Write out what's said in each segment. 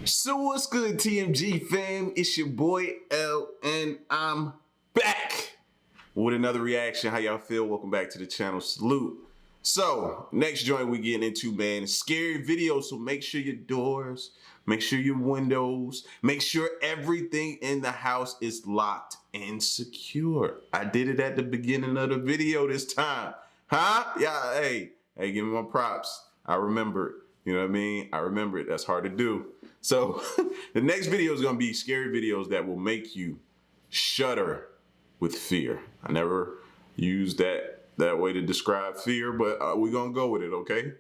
So what's good, TMG fam? It's your boy L, and I'm back with another reaction. How y'all feel? Welcome back to the channel. Salute. So next joint we getting into, man, scary videos. So make sure your doors, make sure your windows, make sure everything in the house is locked and secure. I did it at the beginning of the video this time, huh? Yeah, hey, give me my props. I remember it. You know what I mean? I remember it. That's hard to do. So the next video is going to be scary videos that will make you shudder with fear. I never used that way to describe fear, but we're going to go with it, okay?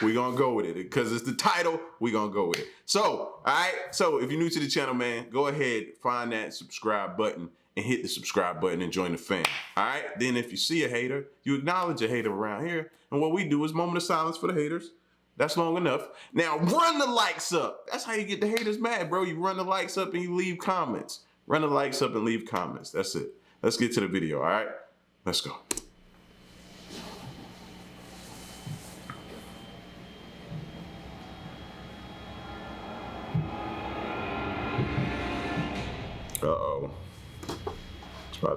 We're going to go with it because it's the title. We're going to go with it. So, all right. So if you're new to the channel, man, go ahead, find that subscribe button and hit the subscribe button and join the fam. All right. Then if you see a hater, you acknowledge a hater around here. And what we do is moment of silence for the haters. That's long enough. Now run the likes up. That's how you get the haters mad, bro. You run the likes up and you leave comments. Run the likes up and leave comments. That's it. Let's get to the video, all right? Let's go. Uh-oh.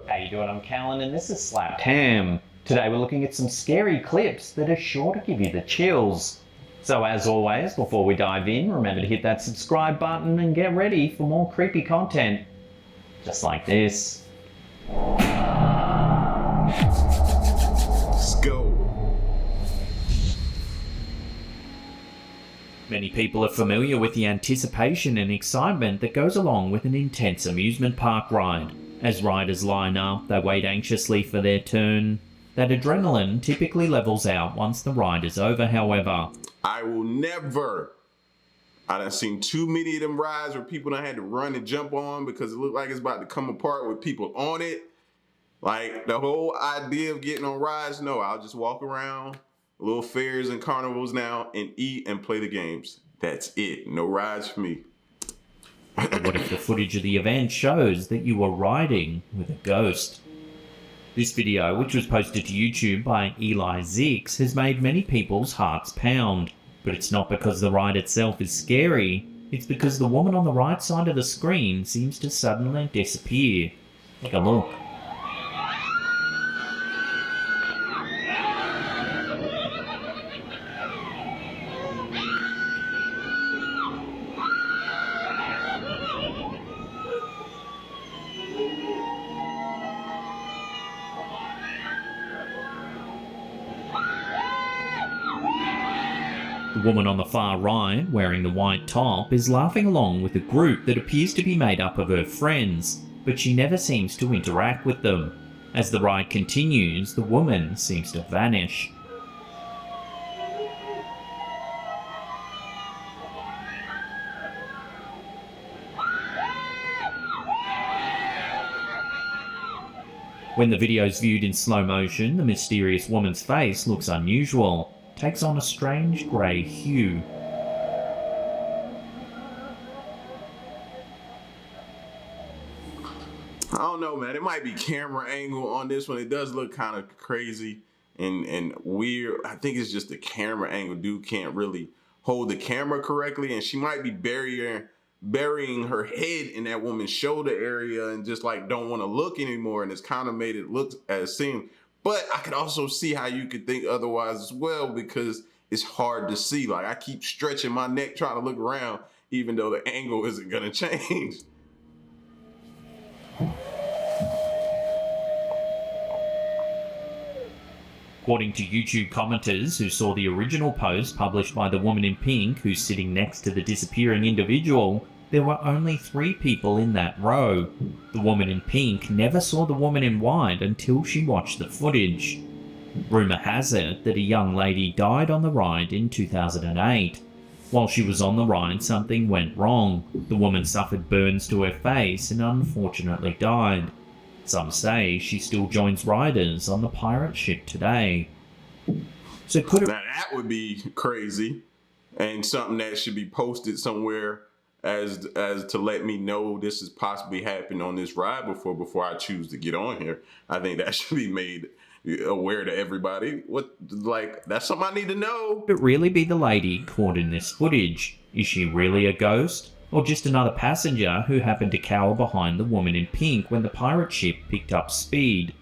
How you doing? I'm Callan and this is Slapped Ham. Today we're looking at some scary clips that are sure to give you the chills. So as always, before we dive in, remember to hit that subscribe button and get ready for more creepy content. Just like this. Let's go. Many people are familiar with the anticipation and excitement that goes along with an intense amusement park ride. As riders line up, they wait anxiously for their turn. That adrenaline typically levels out once the ride is over, however. I will never. I done seen too many of them rides where people done had to run and jump on because it looked like it's about to come apart with people on it. Like the whole idea of getting on rides, no, I'll just walk around little fairs and carnivals now and eat and play the games. That's it. No rides for me. But what if the footage of the event shows that you were riding with a ghost? This video, which was posted to YouTube by Eli Zix, has made many people's hearts pound. But it's not because the ride itself is scary, it's because the woman on the right side of the screen seems to suddenly disappear. Take a look. The woman on the far right, wearing the white top, is laughing along with a group that appears to be made up of her friends, but she never seems to interact with them. As the ride continues, the woman seems to vanish. When the video is viewed in slow motion, the mysterious woman's face looks unusual. Takes on a strange grey hue. I don't know, man. It might be camera angle on this one. It does look kind of crazy and weird. I think it's just the camera angle. Dude can't really hold the camera correctly, and she might be burying her head in that woman's shoulder area and just like don't want to look anymore, and it's kind of made it look as seem. But I could also see how you could think otherwise as well because it's hard to see. Like I keep stretching my neck trying to look around even though the angle isn't gonna change. According to YouTube commenters who saw the original post published by the woman in pink who's sitting next to the disappearing individual, there were only 3 people in that row. The woman in pink never saw the woman in white until she watched the footage. Rumour has it that a young lady died on the ride in 2008. While she was on the ride, something went wrong. The woman suffered burns to her face and unfortunately died. Some say she still joins riders on the pirate ship today. So could it... Now that would be crazy and something that should be posted somewhere as to let me know this has possibly happened on this ride before I choose to get on here. I think that should be made aware to everybody. That's something I need to know. Could it really be the lady caught in this footage? Is she really a ghost? or just another passenger who happened to cower behind the woman in pink when the pirate ship picked up speed?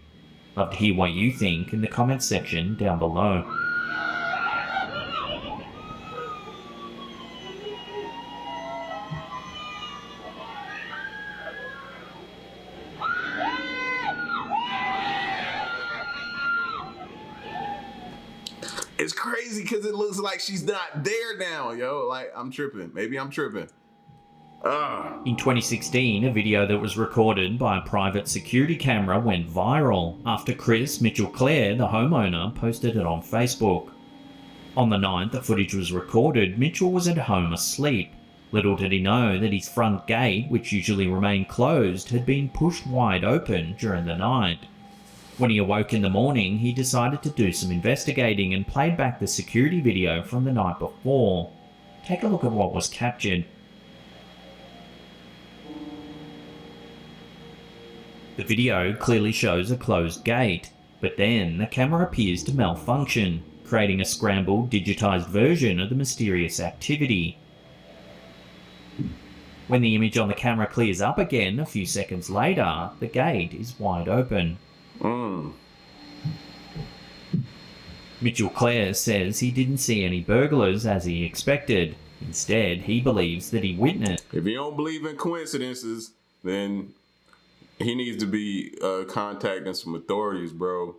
Love to hear what you think in the comments section down below. It's crazy because it looks like she's not there now, yo. Like, I'm tripping. Maybe I'm tripping. In 2016, a video that was recorded by a private security camera went viral after Chris Mitchell-Clare, the homeowner, posted it on Facebook. On the night the footage was recorded, Mitchell was at home asleep. Little did he know that his front gate, which usually remained closed, had been pushed wide open during the night. When he awoke in the morning, he decided to do some investigating and played back the security video from the night before. Take a look at what was captured. The video clearly shows a closed gate, but then the camera appears to malfunction, creating a scrambled, digitized version of the mysterious activity. When the image on the camera clears up again a few seconds later, the gate is wide open. Mitchell-Clare says he didn't see any burglars as he expected. Instead, he believes that he witnessed. If you don't believe in coincidences, then he needs to be contacting some authorities, bro.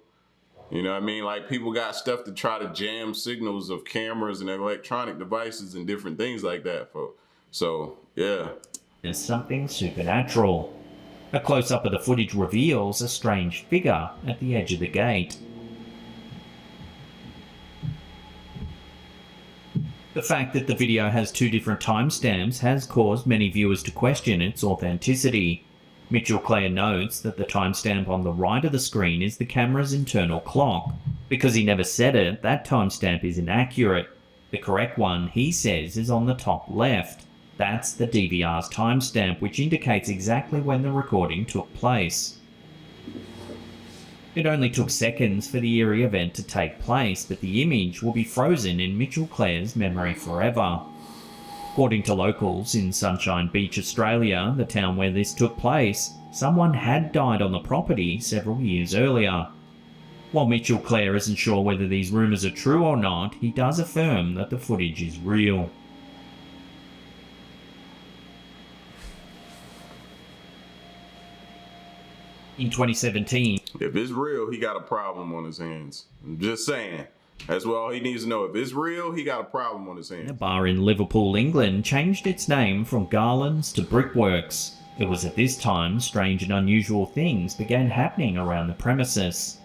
You know what I mean? Like, people got stuff to try to jam signals of cameras and electronic devices and different things like that. So, yeah. There's something supernatural. A close-up of the footage reveals a strange figure at the edge of the gate. The fact that the video has two different timestamps has caused many viewers to question its authenticity. Mitchell-Clare notes that the timestamp on the right of the screen is the camera's internal clock. Because he never said it, that timestamp is inaccurate. The correct one, he says, is on the top left. That's the DVR's timestamp, which indicates exactly when the recording took place. It only took seconds for the eerie event to take place, but the image will be frozen in Mitchell-Clare's memory forever. According to locals in Sunshine Beach, Australia, the town where this took place, someone had died on the property several years earlier. While Mitchell-Clare isn't sure whether these rumours are true or not, he does affirm that the footage is real. In 2017, if it's real, he got a problem on his hands. I'm just saying. That's what all he needs to know. If it's real, he got a problem on his hands. a bar in Liverpool, England, changed its name from Garland's to Brickworks. It was at this time strange and unusual things began happening around the premises.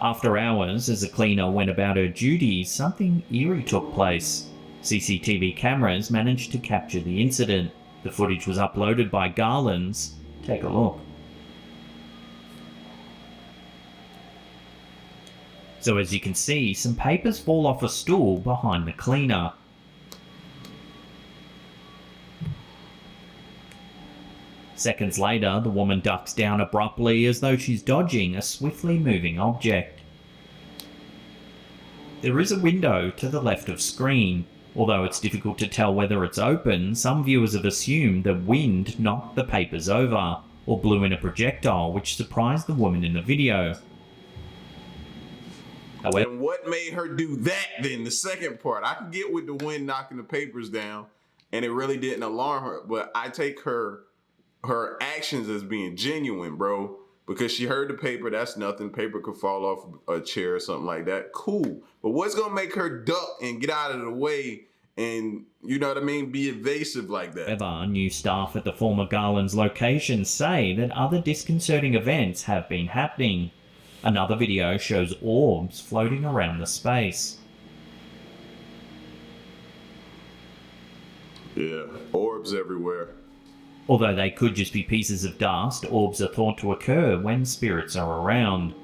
After hours, as a cleaner went about her duties, something eerie took place. CCTV cameras managed to capture the incident. The footage was uploaded by Garland's. Take a look. So as you can see, some papers fall off a stool behind the cleaner. Seconds later, the woman ducks down abruptly as though she's dodging a swiftly moving object. There is a window to the left of screen. Although it's difficult to tell whether it's open, some viewers have assumed that wind knocked the papers over, or blew in a projectile which surprised the woman in the video. And what made her do that then? The second part. I can get with the wind knocking the papers down, and it really didn't alarm her. But I take her actions as being genuine, bro. Because she heard the paper, that's nothing. Paper could fall off a chair or something like that. Cool. But what's going to make her duck and get out of the way and, you know what I mean, be evasive like that? However, new staff at the former Garland's location say that other disconcerting events have been happening. Another video shows orbs floating around the space. Yeah, orbs everywhere. Although they could just be pieces of dust, orbs are thought to occur when spirits are around.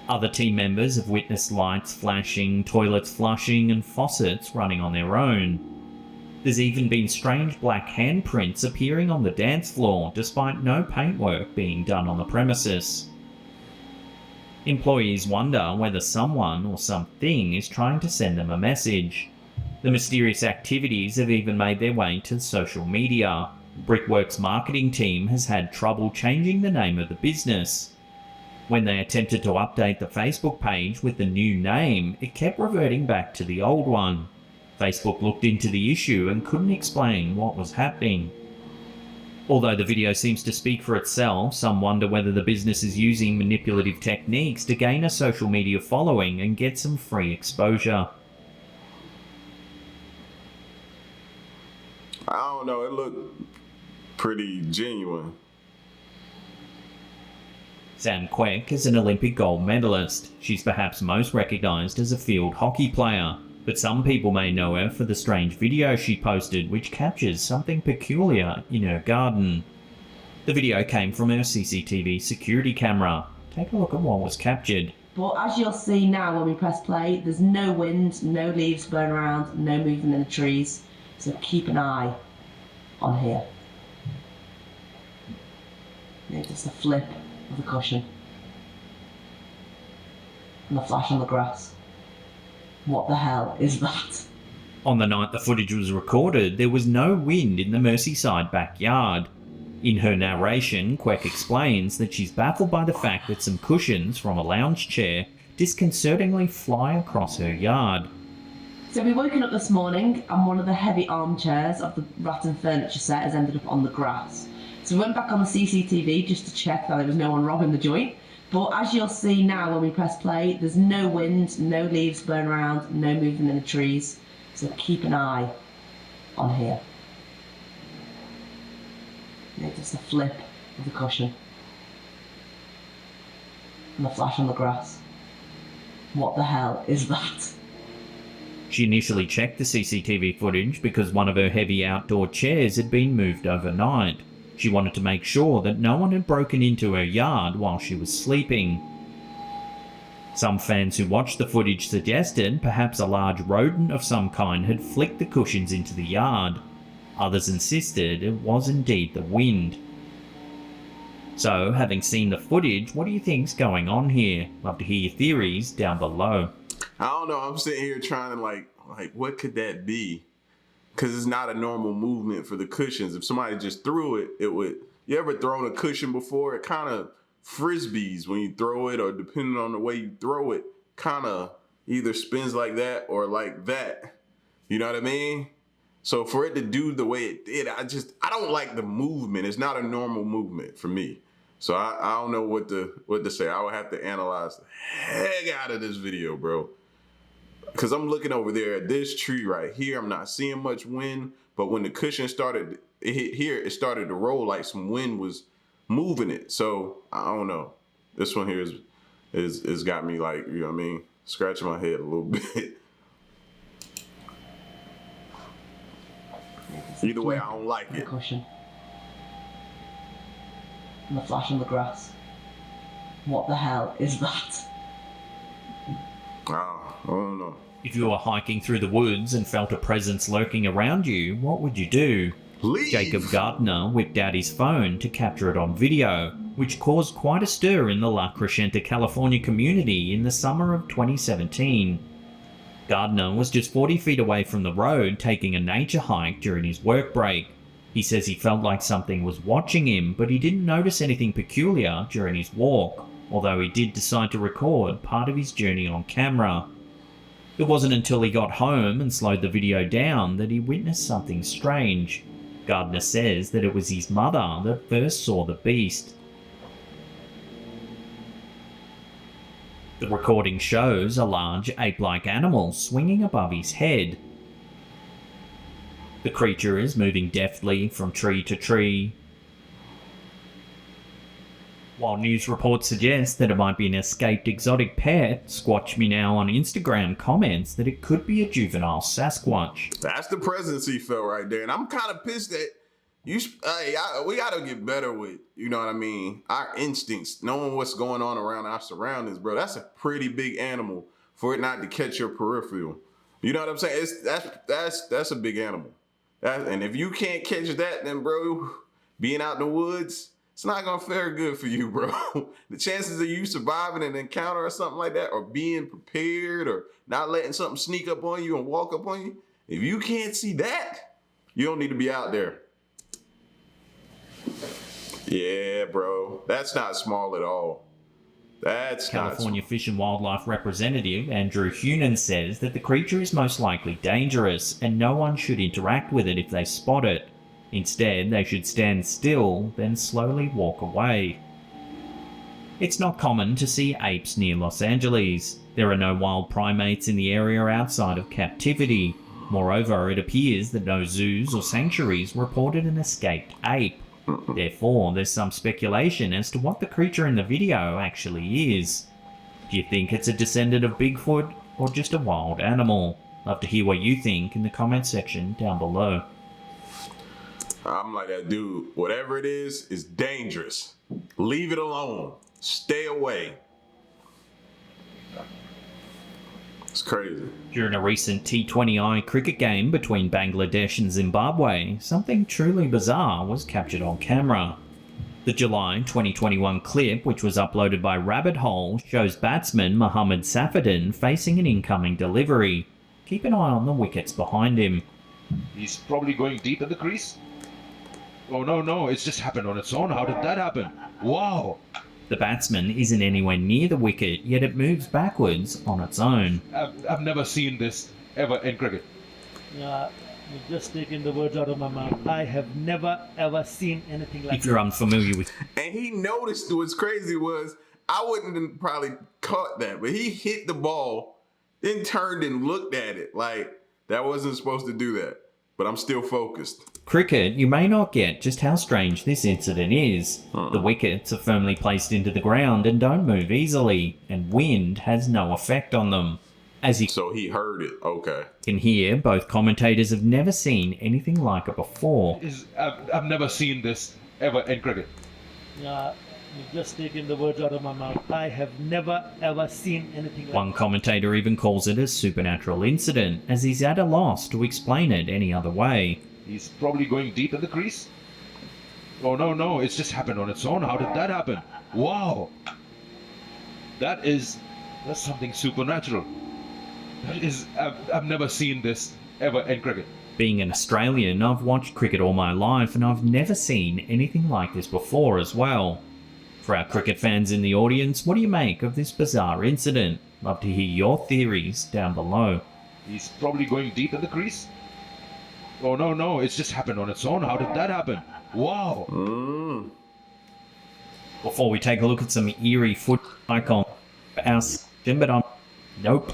Other team members have witnessed lights flashing, toilets flushing, and faucets running on their own. There's even been strange black handprints appearing on the dance floor, despite no paintwork being done on the premises. Employees wonder whether someone or something is trying to send them a message. The mysterious activities have even made their way to social media. Brickworks' marketing team has had trouble changing the name of the business. When they attempted to update the Facebook page with the new name, it kept reverting back to the old one. Facebook looked into the issue and couldn't explain what was happening. Although the video seems to speak for itself, some wonder whether the business is using manipulative techniques to gain a social media following and get some free exposure. I don't know, it looked pretty genuine. Sam Kwek is an Olympic gold medalist. She's perhaps most recognised as a field hockey player, but some people may know her for the strange video she posted which captures something peculiar in her garden. The video came from her CCTV security camera. Take a look at what was captured. But as you'll see now when we press play, there's no wind, no leaves blowing around, no movement in the trees. So keep an eye on here. Yeah, just a flip of the cushion. And the flash on the grass. What the hell is that? On the night the footage was recorded, there was no wind in the Merseyside backyard. In her narration, Kwek explains that she's baffled by the fact that some cushions from a lounge chair disconcertingly fly across her yard. So we woken up this morning and one of the heavy armchairs of the rattan furniture set has ended up on the grass. So we went back on the CCTV just to check that there was no one robbing the joint. But as you'll see now when we press play, there's no wind, no leaves blowing around, no movement in the trees. So keep an eye on here. Yeah, just a flip of the cushion. And the flash on the grass. What the hell is that? She initially checked the CCTV footage because one of her heavy outdoor chairs had been moved overnight. She wanted to make sure that no one had broken into her yard while she was sleeping. Some fans who watched the footage suggested perhaps a large rodent of some kind had flicked the cushions into the yard. Others insisted it was indeed the wind. So, having seen the footage, what do you think's going on here? Love to hear your theories down below. I don't know, I'm sitting here trying to like what could that be? Because it's not a normal movement for the cushions. If somebody just threw it, it would... You ever thrown a cushion before? It kind of frisbees when you throw it, or depending on the way you throw it, kind of either spins like that or like that. You know what I mean? So for it to do the way it did, I don't like the movement. It's not a normal movement for me. So I don't know what to say. I would have to analyze the heck out of this video, bro. Because I'm looking over there at this tree right here. I'm not seeing much wind, but when the cushion started, it hit here, it started to roll like some wind was moving it. So I don't know. This one here is got me like, you know what I mean, scratching my head a little bit. Either way, I don't like it. Cushion. And the flash on the grass. What the hell is that? I don't know. If you were hiking through the woods and felt a presence lurking around you, what would you do? Leave. Jacob Gardner whipped out his phone to capture it on video, which caused quite a stir in the La Crescenta, California community in the summer of 2017. Gardner was just 40 feet away from the road taking a nature hike during his work break. He says he felt like something was watching him, but he didn't notice anything peculiar during his walk, although he did decide to record part of his journey on camera. It wasn't until he got home and slowed the video down that he witnessed something strange. Gardner says that it was his mother that first saw the beast. The recording shows a large ape-like animal swinging above his head. The creature is moving deftly from tree to tree. While news reports suggest that it might be an escaped exotic pet, Squatch Me Now on Instagram comments that it could be a juvenile Sasquatch. That's the presence he felt right there. And I'm kind of pissed that we got to get better with, you know what I mean, our instincts, knowing what's going on around our surroundings, bro. That's a pretty big animal for it not to catch your peripheral. You know what I'm saying? That's a big animal. And if you can't catch that, then, bro, being out in the woods, it's not going to fare good for you, bro. The chances of you surviving an encounter or something like that, or being prepared, or not letting something sneak up on you and walk up on you, If you can't see that, you don't need to be out there. Yeah, bro. That's not small at all. That's California Fish and Wildlife Representative Andrew Hunan says that the creature is most likely dangerous and no one should interact with it if they spot it. Instead, they should stand still, then slowly walk away. It's not common to see apes near Los Angeles. There are no wild primates in the area outside of captivity. Moreover, it appears that no zoos or sanctuaries reported an escaped ape. Therefore, there's some speculation as to what the creature in the video actually is. Do you think it's a descendant of Bigfoot or just a wild animal? Love to hear what you think in the comment section down below. I'm like that dude. Whatever it is dangerous. Leave it alone. Stay away. It's crazy. During a recent T20I cricket game between Bangladesh and Zimbabwe, something truly bizarre was captured on camera. The July 2021 clip, which was uploaded by Rabbit Hole, shows batsman Mohammad Safadin facing an incoming delivery. Keep an eye on the wickets behind him. He's probably going deep in the crease. Oh no, it's just happened on its own. How did that happen? Wow! The batsman isn't anywhere near the wicket, yet it moves backwards on its own. I've never seen this ever in cricket. You've just taken the words out of my mouth. I have never ever seen anything like If you're unfamiliar with And he noticed what's crazy was, I wouldn't have probably caught that, but he hit the ball, then turned and looked at it like that wasn't supposed to do that. But I'm still focused. cricket, you may not get just how strange this incident is. The wickets are firmly placed into the ground and don't move easily, and wind has no effect on them. As you So he heard it. Okay. can hear, both commentators have never seen anything like it before. I've never seen this ever in cricket. You've just taken the words out of my mouth. I have never ever seen anything like One commentator even calls it a supernatural incident, as he's at a loss to explain it any other way. He's probably going deep in the crease. Oh no, it's just happened on its own. How did that happen? Wow! That's something supernatural. I've never seen this ever in cricket. Being an Australian, I've watched cricket all my life and I've never seen anything like this before as well. For our cricket fans in the audience, what do you make of this bizarre incident? Love to hear your theories down below. He's probably going deep in the crease. Oh no, it's just happened on its own. How did that happen? Wow! Before we take a look at some eerie foot icon for our section, but nope.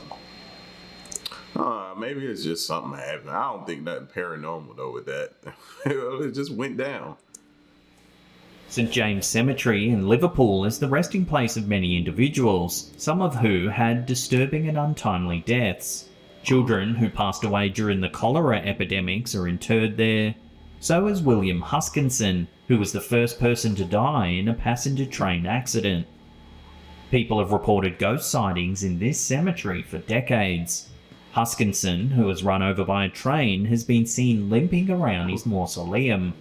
Maybe it's just something happened. I don't think nothing paranormal though with that. It just went down. St James Cemetery in Liverpool is the resting place of many individuals, some of who had disturbing and untimely deaths. Children who passed away during the cholera epidemics are interred there. So is William Huskinson, who was the first person to die in a passenger train accident. People have reported ghost sightings in this cemetery for decades. Huskinson, who was run over by a train, has been seen limping around his mausoleum.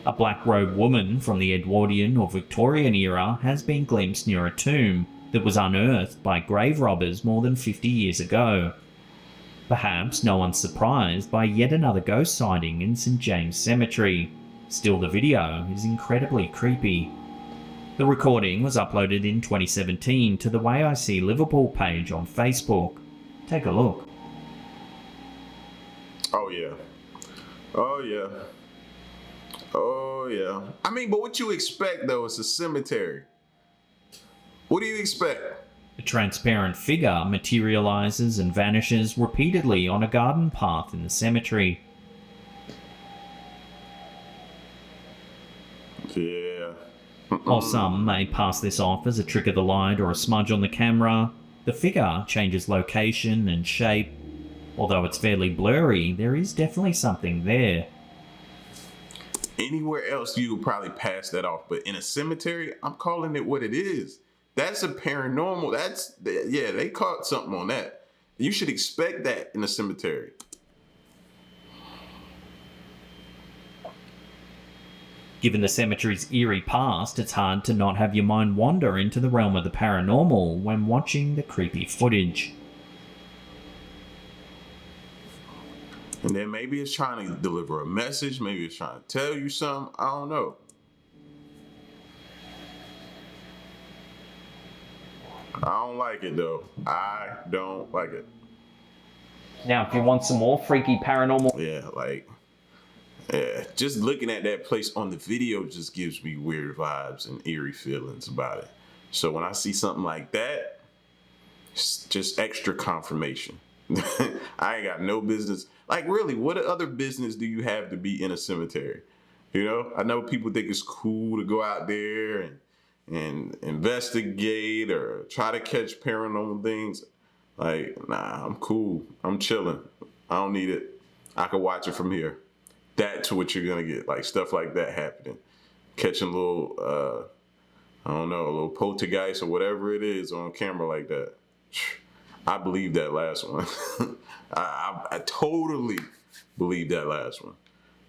A black-robed woman from the Edwardian or Victorian era has been glimpsed near a tomb that was unearthed by grave robbers more than 50 years ago. Perhaps no one's surprised by yet another ghost sighting in St James Cemetery. Still, the video is incredibly creepy. The recording was uploaded in 2017 to the Way I See Liverpool page on Facebook. Take a look. Oh yeah. Oh yeah. Oh yeah. I mean, but what you expect though? It's a cemetery. What do you expect? A transparent figure materializes and vanishes repeatedly on a garden path in the cemetery. Yeah. While some may pass this off as a trick of the light or a smudge on the camera, the figure changes location and shape. Although it's fairly blurry, there is definitely something there. Anywhere else you would probably pass that off, but in a cemetery, I'm calling it what it is. That's a paranormal. Yeah, they caught something on that. You should expect that in a cemetery. Given the cemetery's eerie past, it's hard to not have your mind wander into the realm of the paranormal when watching the creepy footage. And then maybe it's trying to deliver a message. Maybe it's trying to tell you something. I don't know. I don't like it though. I don't like it. Now, if you want some more freaky paranormal... Yeah, just looking at that place on the video just gives me weird vibes and eerie feelings about it. So when I see something like that, it's just extra confirmation. I ain't got no business. Like, really, what other business do you have to be in a cemetery? You know, I know people think it's cool to go out there and investigate or try to catch paranormal things. Like, nah, I'm cool. I'm chilling. I don't need it. I can watch it from here. That's what you're gonna get, like stuff like that happening. Catching little, I don't know, a little poltergeist or whatever it is on camera like that. I believe that last one. I totally believe that last one.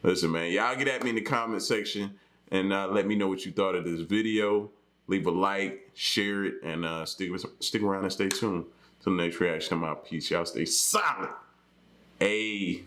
Listen, man, y'all get at me in the comment section and let me know what you thought of this video. Leave a like, share it, and stick around and stay tuned till the next reaction. I'm out. Peace. Y'all stay solid. Hey.